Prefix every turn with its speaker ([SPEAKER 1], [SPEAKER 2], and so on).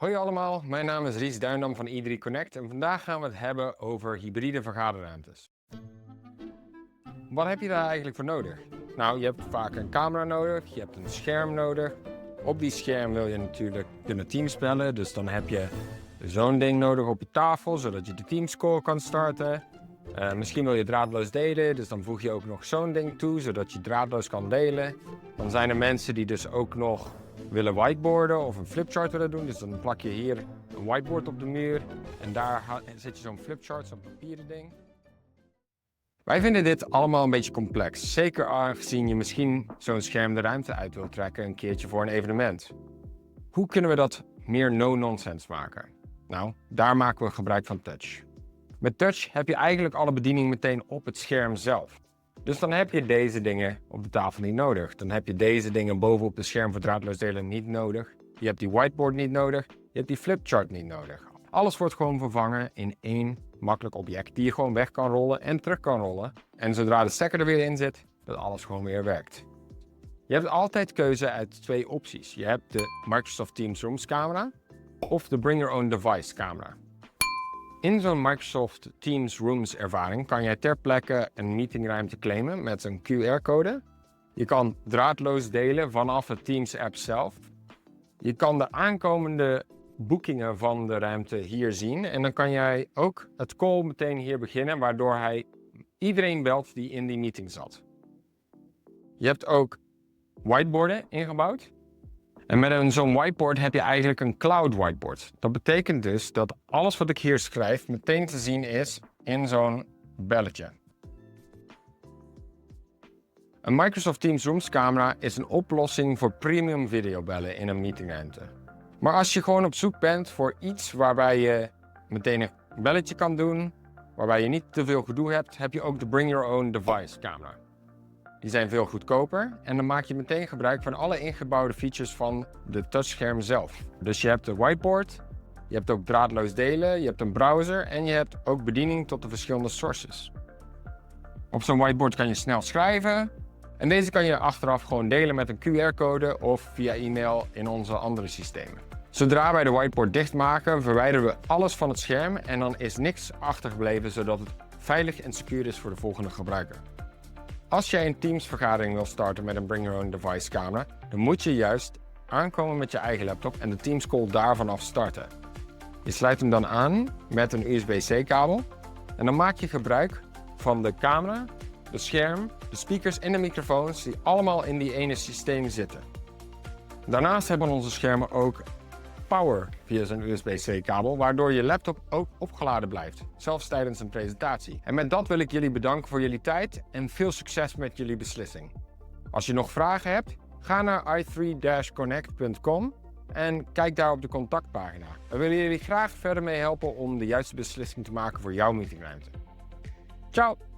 [SPEAKER 1] Hoi allemaal, mijn naam is Ries Duindam van i3 Connect en vandaag gaan we het hebben over hybride vergaderruimtes. Wat heb je daar eigenlijk voor nodig? Nou, je hebt vaak een camera nodig, je hebt een scherm nodig. Op die scherm wil je natuurlijk kunnen Teams bellen, dus dan heb je zo'n ding nodig op je tafel, zodat je de Teams call kan starten. Misschien wil je draadloos delen, dus dan voeg je ook nog zo'n ding toe, zodat je draadloos kan delen. Dan zijn er mensen die dus ook nog willen whiteboarden of een flipchart willen doen, dus dan plak je hier een whiteboard op de muur en daar zet je zo'n flipchart, zo'n papieren ding. Wij vinden dit allemaal een beetje complex, zeker aangezien je misschien zo'n scherm de ruimte uit wilt trekken een keertje voor een evenement. Hoe kunnen we dat meer no-nonsense maken? Nou, daar maken we gebruik van touch. Met touch heb je eigenlijk alle bediening meteen op het scherm zelf. Dus dan heb je deze dingen op de tafel niet nodig. Dan heb je deze dingen bovenop het scherm voor draadloos delen niet nodig. Je hebt die whiteboard niet nodig. Je hebt die flipchart niet nodig. Alles wordt gewoon vervangen in één makkelijk object die je gewoon weg kan rollen en terug kan rollen. En zodra de stekker er weer in zit, dat alles gewoon weer werkt. Je hebt altijd keuze uit twee opties. Je hebt de Microsoft Teams Rooms camera of de Bring Your Own Device camera. In zo'n Microsoft Teams Rooms ervaring kan jij ter plekke een meetingruimte claimen met een QR-code. Je kan draadloos delen vanaf de Teams app zelf. Je kan de aankomende boekingen van de ruimte hier zien en dan kan jij ook het call meteen hier beginnen, waardoor hij iedereen belt die in die meeting zat. Je hebt ook whiteboarden ingebouwd. En met zo'n whiteboard heb je eigenlijk een cloud whiteboard. Dat betekent dus dat alles wat ik hier schrijf meteen te zien is in zo'n belletje. Een Microsoft Teams Rooms camera is een oplossing voor premium videobellen in een meetingruimte. Maar als je gewoon op zoek bent voor iets waarbij je meteen een belletje kan doen, waarbij je niet te veel gedoe hebt, heb je ook de Bring Your Own Device camera. Die zijn veel goedkoper en dan maak je meteen gebruik van alle ingebouwde features van de touchscherm zelf. Dus je hebt een whiteboard, je hebt ook draadloos delen, je hebt een browser en je hebt ook bediening tot de verschillende sources. Op zo'n whiteboard kan je snel schrijven en deze kan je achteraf gewoon delen met een QR-code of via e-mail in onze andere systemen. Zodra wij de whiteboard dichtmaken, verwijderen we alles van het scherm en dan is niks achtergebleven zodat het veilig en secuur is voor de volgende gebruiker. Als jij een Teams-vergadering wil starten met een Bring Your Own Device camera, dan moet je juist aankomen met je eigen laptop en de Teams call daarvan af starten. Je sluit hem dan aan met een USB-C kabel en dan maak je gebruik van de camera, de scherm, de speakers en de microfoons die allemaal in die ene systeem zitten. Daarnaast hebben onze schermen ook power via zijn USB-C kabel, waardoor je laptop ook opgeladen blijft, zelfs tijdens een presentatie. En met dat wil ik jullie bedanken voor jullie tijd en veel succes met jullie beslissing. Als je nog vragen hebt, ga naar i3-connect.com en kijk daar op de contactpagina. We willen jullie graag verder mee helpen om de juiste beslissing te maken voor jouw meetingruimte. Ciao!